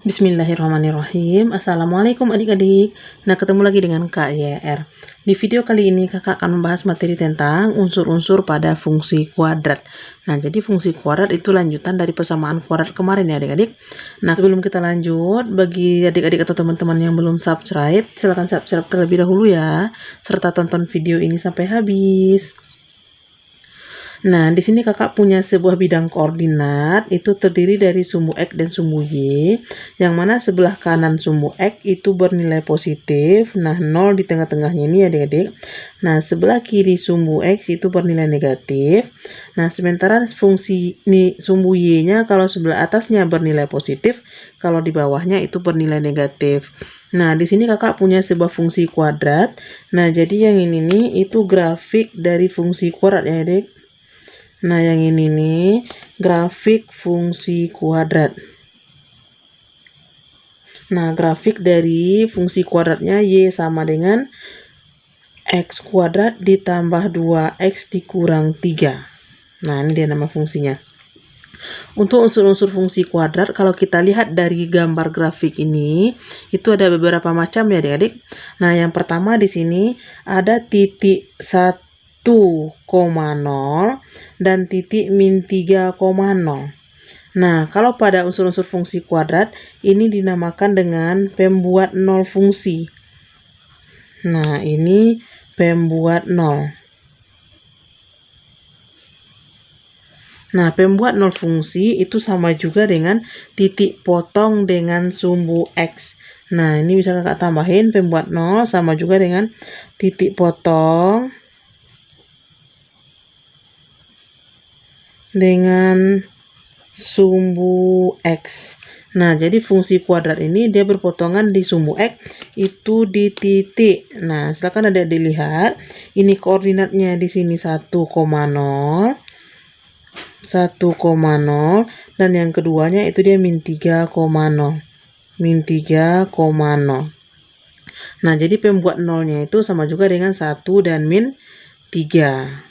Bismillahirrahmanirrahim. Assalamualaikum adik-adik. Nah, ketemu lagi dengan Kak YR. Di video kali ini kakak akan membahas materi tentang unsur-unsur pada fungsi kuadrat. Nah, jadi fungsi kuadrat itu lanjutan dari persamaan kuadrat kemarin ya adik-adik. Nah, sebelum kita lanjut, bagi adik-adik atau teman-teman yang belum subscribe, silahkan subscribe terlebih dahulu ya. Serta tonton video ini sampai habis. Nah, di sini kakak punya sebuah bidang koordinat, itu terdiri dari sumbu X dan sumbu Y, yang mana sebelah kanan sumbu X itu bernilai positif, nah 0 di tengah-tengahnya ini adik-adik. Nah, sebelah kiri sumbu X itu bernilai negatif. Nah, sementara fungsi ini sumbu Y-nya kalau sebelah atasnya bernilai positif, kalau di bawahnya itu bernilai negatif. Nah, di sini kakak punya sebuah fungsi kuadrat. Nah, jadi yang ini nih itu grafik dari fungsi kuadrat ya adik. Nah, yang ini nih grafik fungsi kuadrat. Nah, grafik dari fungsi kuadratnya Y sama dengan X kuadrat ditambah 2X dikurang 3. Nah, ini dia nama fungsinya. Untuk unsur-unsur fungsi kuadrat, kalau kita lihat dari gambar grafik ini, itu ada beberapa macam ya adik-adik. Nah, yang pertama di sini ada titik 1,0 dan titik min 3,0. Nah, kalau pada unsur-unsur fungsi kuadrat, ini dinamakan dengan pembuat nol fungsi. Nah, ini pembuat nol. Nah, pembuat nol fungsi itu sama juga dengan titik potong dengan sumbu X. Nah, ini bisa kakak tambahin pembuat nol sama juga dengan titik potong dengan sumbu X. Nah, jadi fungsi kuadrat ini dia berpotongan di sumbu X itu di titik. Nah, silakan ada dilihat. Ini koordinatnya di sini 1,0 dan yang keduanya itu dia min 3,0. Nah, jadi pembuat nolnya itu sama juga dengan 1 dan min 3.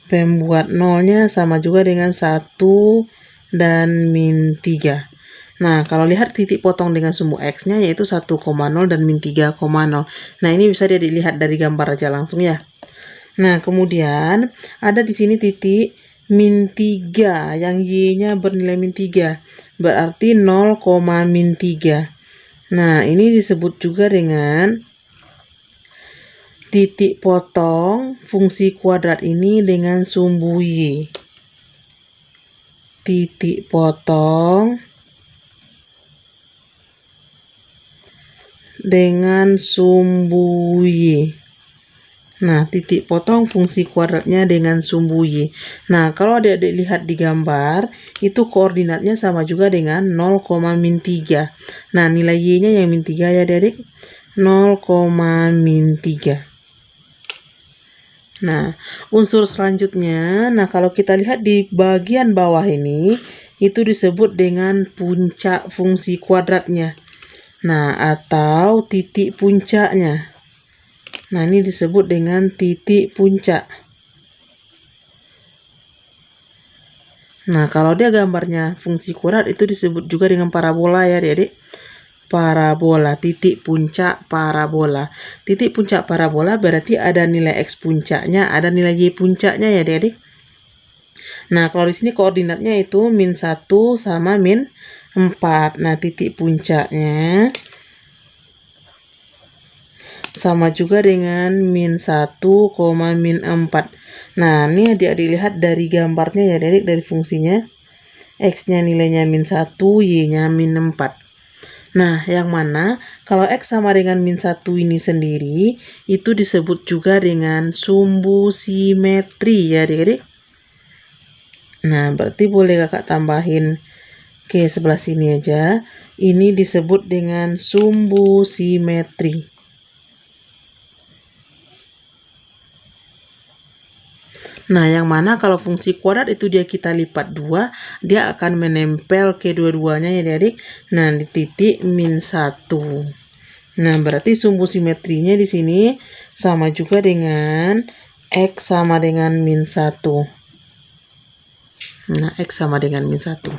Pembuat nolnya sama juga dengan 1 dan min 3. Nah, kalau lihat titik potong dengan sumbu X-nya yaitu 1,0 dan min 3,0. Nah, ini bisa dilihat dari gambar aja langsung ya. Nah, kemudian ada di sini titik min 3 yang Y-nya bernilai min 3. Berarti 0, min 3. Nah, ini disebut juga dengan titik potong fungsi kuadrat ini dengan sumbu Y. Titik potong dengan sumbu Y. Nah, titik potong fungsi kuadratnya dengan sumbu Y. Nah, kalau adik-adik lihat di gambar, itu koordinatnya sama juga dengan 0, min 3. Nah, nilai Y-nya yang min 3 ya adik-adik. 0, min 3. Nah, unsur selanjutnya, nah kalau kita lihat di bagian bawah ini, itu disebut dengan puncak fungsi kuadratnya. Nah, atau titik puncaknya. Nah, ini disebut dengan titik puncak. Nah, kalau dia gambarnya fungsi kuadrat itu disebut juga dengan parabola ya adik-adik. Parabola, titik puncak parabola. Titik puncak parabola berarti ada nilai X puncaknya, ada nilai Y puncaknya ya adik-adik. Nah, kalau di sini koordinatnya itu min 1 sama min 4. Nah, titik puncaknya sama juga dengan min 1, min 4. Nah, ini adik-adik lihat dari gambarnya ya adik, dari fungsinya. X-nya nilainya min 1, Y-nya min 4. Nah, yang mana kalau X sama dengan min 1 ini sendiri, itu disebut juga dengan sumbu simetri ya adik-adik. Nah, berarti boleh kakak tambahin ke sebelah sini aja. Ini disebut dengan sumbu simetri. Nah, yang mana kalau fungsi kuadrat itu dia kita lipat 2, dia akan menempel ke dua-duanya ya adik. Nah, di titik min 1. Nah, berarti sumbu simetrinya di sini sama juga dengan X sama dengan min 1. Nah, X sama dengan min 1.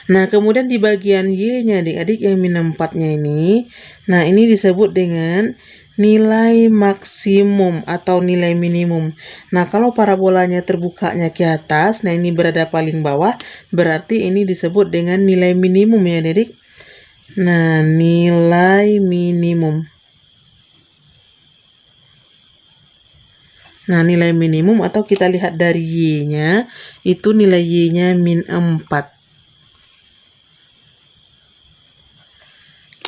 Nah, kemudian di bagian Y-nya adik-adik yang min 4-nya ini, nah ini disebut dengan nilai maksimum atau nilai minimum. Nah, kalau parabolanya terbukanya ke atas, nah ini berada paling bawah, berarti ini disebut dengan nilai minimum ya adik-adik. Nah, nilai minimum. Nah, nilai minimum atau kita lihat dari Y-nya, itu nilai Y-nya min 4.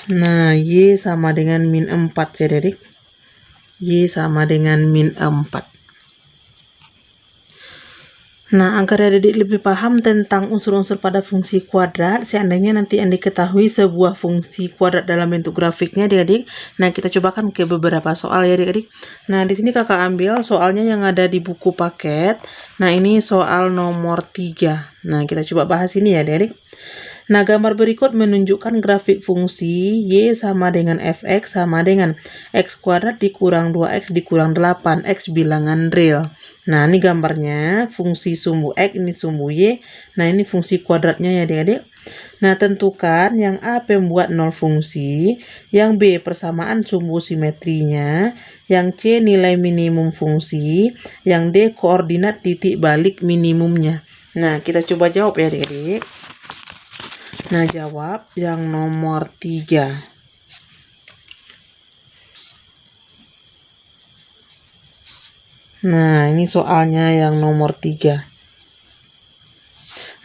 Nah, Y sama dengan min 4 ya adik. Y sama dengan min 4. Nah, agar adik lebih paham tentang unsur-unsur pada fungsi kuadrat, seandainya nanti yang diketahui sebuah fungsi kuadrat dalam bentuk grafiknya adik-adik. Nah, kita cobakan ke beberapa soal ya adik-adik. Nah, di sini kakak ambil soalnya yang ada di buku paket. Nah, ini soal nomor 3. Nah, kita coba bahas ini ya adik-adik. Nah, gambar berikut menunjukkan grafik fungsi Y sama dengan Fx sama dengan X kuadrat dikurang 2X dikurang 8, X bilangan real. Nah, ini gambarnya fungsi sumbu X, ini sumbu Y. Nah, ini fungsi kuadratnya ya adik-adik. Nah, tentukan yang A pembuat 0 fungsi, yang B persamaan sumbu simetrinya, yang C nilai minimum fungsi, yang D koordinat titik balik minimumnya. Nah, kita coba jawab ya adik-adik. Nah, jawab yang nomor 3. Nah, ini soalnya yang nomor 3.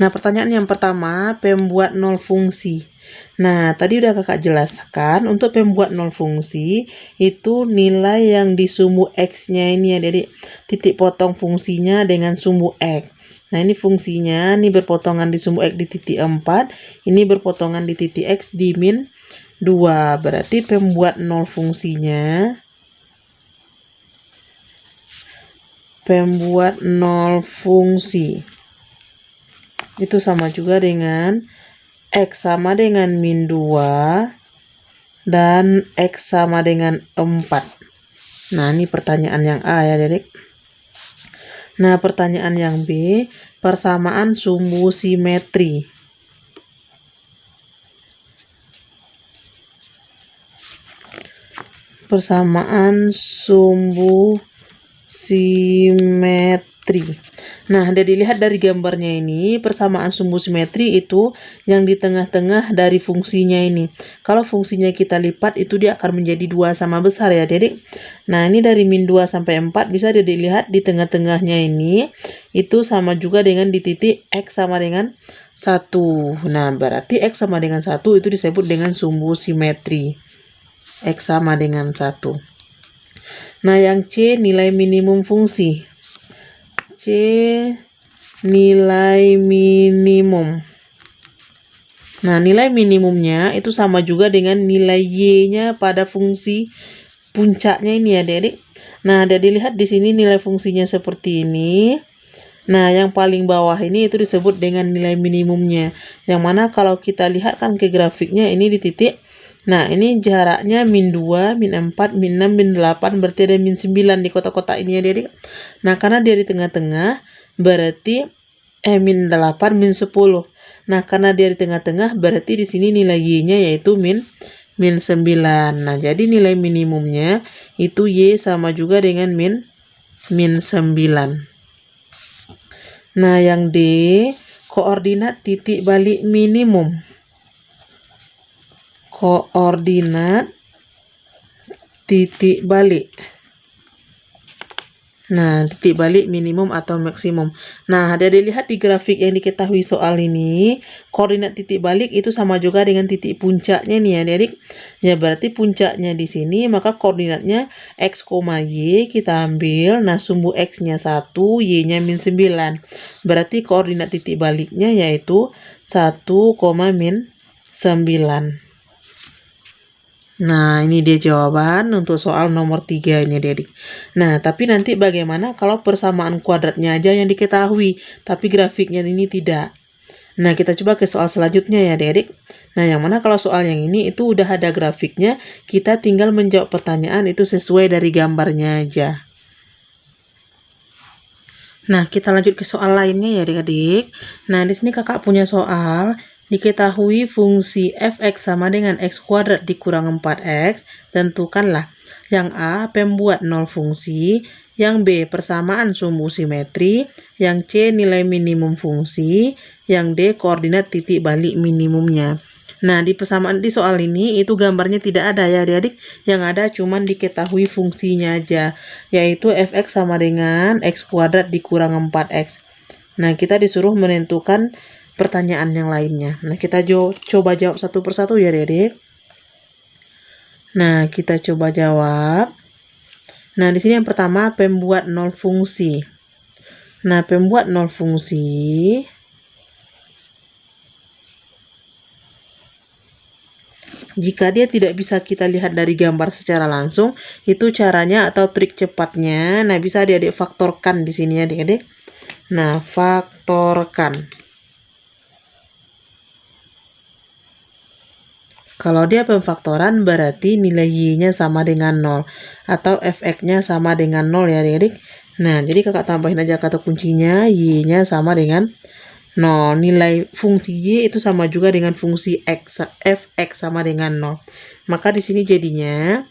Nah, pertanyaan yang pertama, pembuat 0 fungsi. Nah, tadi udah kakak jelaskan, untuk pembuat 0 fungsi, itu nilai yang di sumbu X-nya ini ya, jadi titik potong fungsinya dengan sumbu X. Nah, ini fungsinya, ini berpotongan di sumbu X di titik 4, ini berpotongan di titik X di min 2. Berarti pembuat 0 fungsinya, itu sama juga dengan X sama dengan min 2 dan X sama dengan 4. Nah, ini pertanyaan yang A ya adik. Nah, pertanyaan yang B, persamaan sumbu simetri. Persamaan sumbu simetri. Nah, ada dilihat dari gambarnya ini, persamaan sumbu simetri itu yang di tengah-tengah dari fungsinya ini. Kalau fungsinya kita lipat, itu dia akan menjadi 2 sama besar ya adik. Nah, ini dari min 2 sampai 4 bisa dilihat di tengah-tengahnya ini, itu sama juga dengan di titik X sama dengan 1. Nah, berarti X sama dengan 1 itu disebut dengan sumbu simetri. X sama dengan 1. Nah, yang C nilai minimum fungsi. C nilai minimum. Nah, nilai minimumnya itu sama juga dengan nilai Y-nya pada fungsi puncaknya ini ya adik-adik. Nah, ada dilihat di sini nilai fungsinya seperti ini. Nah, yang paling bawah ini itu disebut dengan nilai minimumnya. Yang mana kalau kita lihat kan ke grafiknya ini di titik. Nah, ini jaraknya min 2, min 4, min 6, min 8, berarti ada min 9 di kotak-kotak ini ya adik. Nah, karena dia di tengah-tengah, berarti min 8, min 10. Nah, karena dia di tengah-tengah, berarti di sini nilai Y-nya yaitu min 9. Nah, jadi nilai minimumnya itu Y sama juga dengan min 9. Nah, yang D, koordinat titik balik minimum. Koordinat titik balik. Nah, titik balik minimum atau maksimum. Nah, ada dilihat di grafik yang diketahui soal ini, koordinat titik balik itu sama juga dengan titik puncaknya nih ya adik. Ya, berarti puncaknya di sini, maka koordinatnya X, Y kita ambil. Nah, sumbu X-nya 1, Y-nya min 9. Berarti koordinat titik baliknya yaitu 1, min 9. Nah, ini dia jawaban untuk soal nomor 3 ini adik. Nah, tapi nanti bagaimana kalau persamaan kuadratnya aja yang diketahui, tapi grafiknya ini tidak. Nah, kita coba ke soal selanjutnya ya adik. Nah, yang mana kalau soal yang ini itu udah ada grafiknya, kita tinggal menjawab pertanyaan itu sesuai dari gambarnya aja. Nah, kita lanjut ke soal lainnya ya adik-adik. Nah, di sini kakak punya soal. Diketahui fungsi fx sama dengan x kuadrat dikurang 4x. Tentukanlah. Yang A, pembuat 0 fungsi. Yang B, persamaan sumbu simetri. Yang C, nilai minimum fungsi. Yang D, koordinat titik balik minimumnya. Nah, di soal ini itu gambarnya tidak ada ya adik-adik. Yang ada cuman diketahui fungsinya aja, yaitu fx sama dengan x kuadrat dikurang 4x. Nah, kita disuruh menentukan pertanyaan yang lainnya. Nah, kita coba jawab satu persatu ya adik-adik. Nah, kita coba jawab. Nah, di sini yang pertama pembuat 0 fungsi. Nah, pembuat 0 fungsi jika dia tidak bisa kita lihat dari gambar secara langsung, itu caranya atau trik cepatnya. Nah, bisa adik-adik faktorkan di sini ya adik-adik. Nah, faktorkan. Kalau dia pemfaktoran berarti nilai y-nya sama dengan 0 atau fx-nya sama dengan 0 ya adik-adik. Nah, jadi kakak tambahin aja kata kuncinya, y-nya sama dengan 0. Nilai fungsi y itu sama juga dengan fungsi x, fx sama dengan 0. Maka di sini jadinya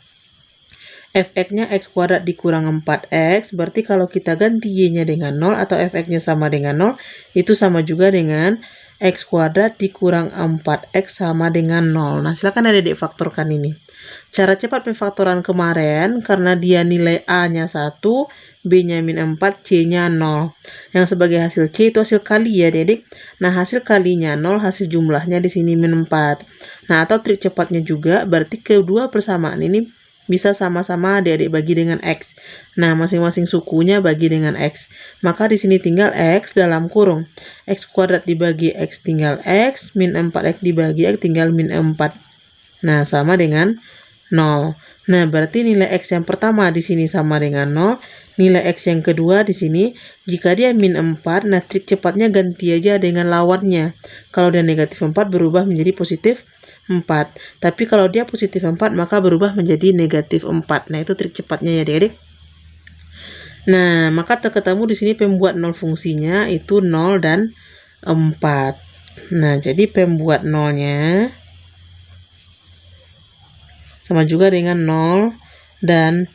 fx-nya x kuadrat dikurang 4x, berarti kalau kita ganti y-nya dengan 0 atau fx-nya sama dengan 0, itu sama juga dengan x kuadrat dikurang 4x sama dengan 0. Nah, silakan adik-adik faktorkan ini. Cara cepat pemfaktoran kemarin, karena dia nilai A-nya 1, B-nya min 4, C-nya 0. Yang sebagai hasil C itu hasil kali ya adik-adik. Nah, hasil kalinya 0, hasil jumlahnya di sini min 4. Nah, atau trik cepatnya juga, berarti kedua persamaan ini bisa sama-sama adik-adik bagi dengan X. Nah, masing-masing sukunya bagi dengan X. Maka di sini tinggal X dalam kurung. X kuadrat dibagi X tinggal X, min 4X dibagi X tinggal min 4. Nah, sama dengan 0. Nah, berarti nilai X yang pertama di sini sama dengan 0. Nilai X yang kedua di sini, jika dia min 4, nah trik cepatnya ganti aja dengan lawannya. Kalau dia negatif 4 berubah menjadi positif 4. Tapi kalau dia positif 4 maka berubah menjadi negatif 4. Nah, itu trik cepatnya ya adik-adik. Nah, maka terketemu di sini pembuat 0 fungsinya itu 0 dan 4. Nah, jadi pembuat 0-nya sama juga dengan 0 dan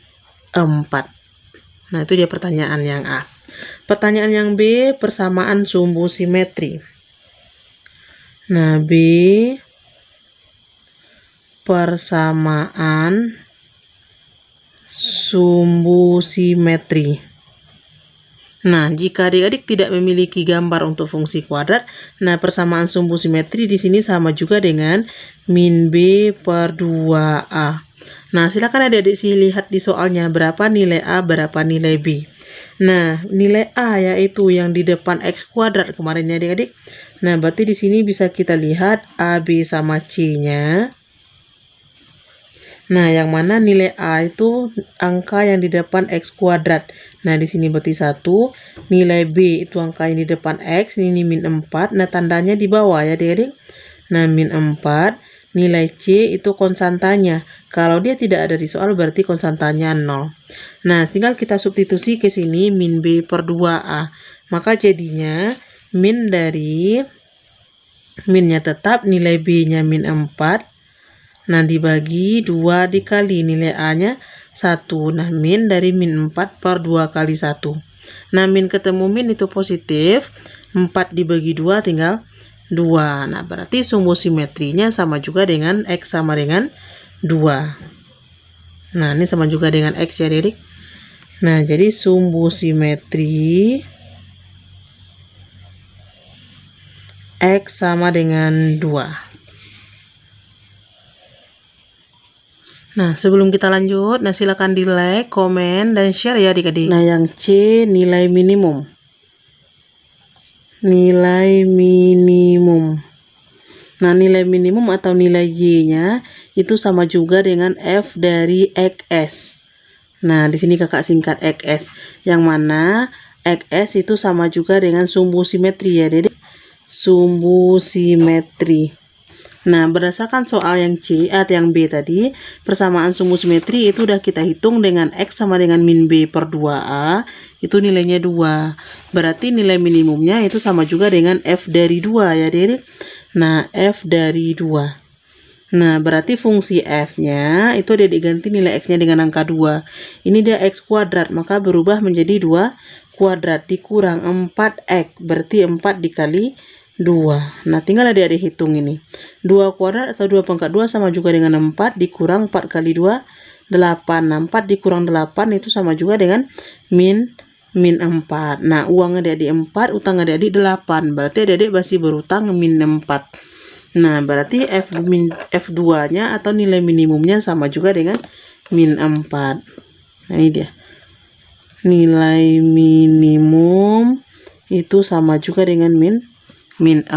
4. Nah, itu dia pertanyaan yang A. Pertanyaan yang B, persamaan sumbu simetri. Nah, B, persamaan sumbu simetri. Nah, jika adik-adik tidak memiliki gambar untuk fungsi kuadrat, nah persamaan sumbu simetri di sini sama juga dengan min B per 2A. Nah, silakan adik-adik lihat di soalnya berapa nilai A, berapa nilai B. Nah, nilai A yaitu yang di depan X kuadrat kemarin ya adik-adik. Nah, berarti di sini bisa kita lihat AB sama C-nya. Nah, yang mana nilai A itu angka yang di depan X kuadrat. Nah, di sini berarti 1. Nilai B itu angka yang di depan X, ini min 4. Nah, tandanya di bawah ya adik-adik. Nah, min 4. Nilai C itu konstantanya. Kalau dia tidak ada di soal berarti konstantanya 0. Nah, tinggal kita substitusi ke sini min B per 2A. Maka jadinya min dari minnya tetap, nilai B-nya min 4. Nah, dibagi 2 dikali nilai A-nya 1. Nah, min dari min 4 per 2 kali 1. Nah, min ketemu min itu positif. 4 dibagi 2 tinggal 2. Nah, berarti sumbu simetrinya sama juga dengan X sama dengan 2. Nah, ini sama juga dengan X ya adik. Nah, jadi sumbu simetri X sama dengan 2. Nah, sebelum kita lanjut, nah silakan di like, komen, dan share ya adik-adik. Nah, yang C nilai minimum. Nilai minimum. Nah, nilai minimum atau nilai Y-nya itu sama juga dengan F dari XS. Nah, di sini kakak singkat XS. Yang mana XS itu sama juga dengan sumbu simetri ya adik. Sumbu simetri. Nah, berdasarkan soal yang C atau yang B tadi, persamaan sumbu simetri itu udah kita hitung dengan X sama dengan min B per 2A, itu nilainya 2. Berarti nilai minimumnya itu sama juga dengan F dari 2 ya, Dek. Nah, F dari 2. Nah, berarti fungsi F-nya itu dia diganti nilai X-nya dengan angka 2. Ini dia X kuadrat, maka berubah menjadi 2 kuadrat dikurang 4X, berarti 4 dikali 2. Nah, tinggal adik-adik hitung ini. 2 kuadrat atau 2 pangkat 2 sama juga dengan 4 dikurang 4 kali 2, 8. Nah, 4 dikurang 8 itu sama juga dengan min 4. Nah, uang adik-adik 4, utang adik-adik 8. Berarti adik-adik masih berutang min 4. Nah, berarti F2-nya atau nilai minimumnya sama juga dengan min 4. Nah, ini dia. Nilai minimum itu sama juga dengan min 4.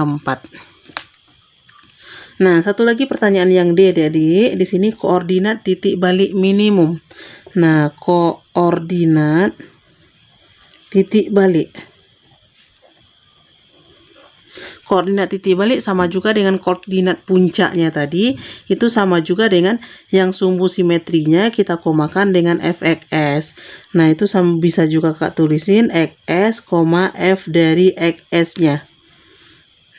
Nah, satu lagi pertanyaan yang D, adik-adik. Di sini koordinat titik balik minimum. Nah, koordinat titik balik. Koordinat titik balik sama juga dengan koordinat puncaknya tadi. Itu sama juga dengan yang sumbu simetrinya kita komakan dengan fxs. Nah, itu sama bisa juga Kak tulisin xs, f dari xs-nya.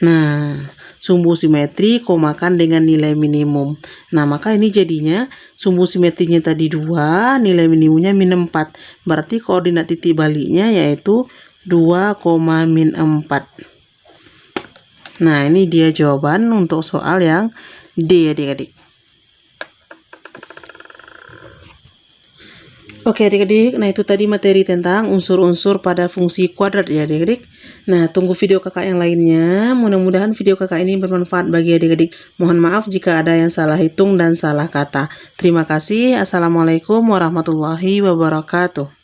Nah, sumbu simetri komakan dengan nilai minimum. Nah, maka ini jadinya sumbu simetrinya tadi 2, nilai minimumnya min 4. Berarti koordinat titik baliknya yaitu 2, min 4. Nah, ini dia jawaban untuk soal yang D, adik-adik. Oke, adik-adik. Nah, itu tadi materi tentang unsur-unsur pada fungsi kuadrat ya, adik-adik. Nah, tunggu video kakak yang lainnya. Mudah-mudahan video kakak ini bermanfaat bagi adik-adik. Mohon maaf jika ada yang salah hitung dan salah kata. Terima kasih. Assalamualaikum warahmatullahi wabarakatuh.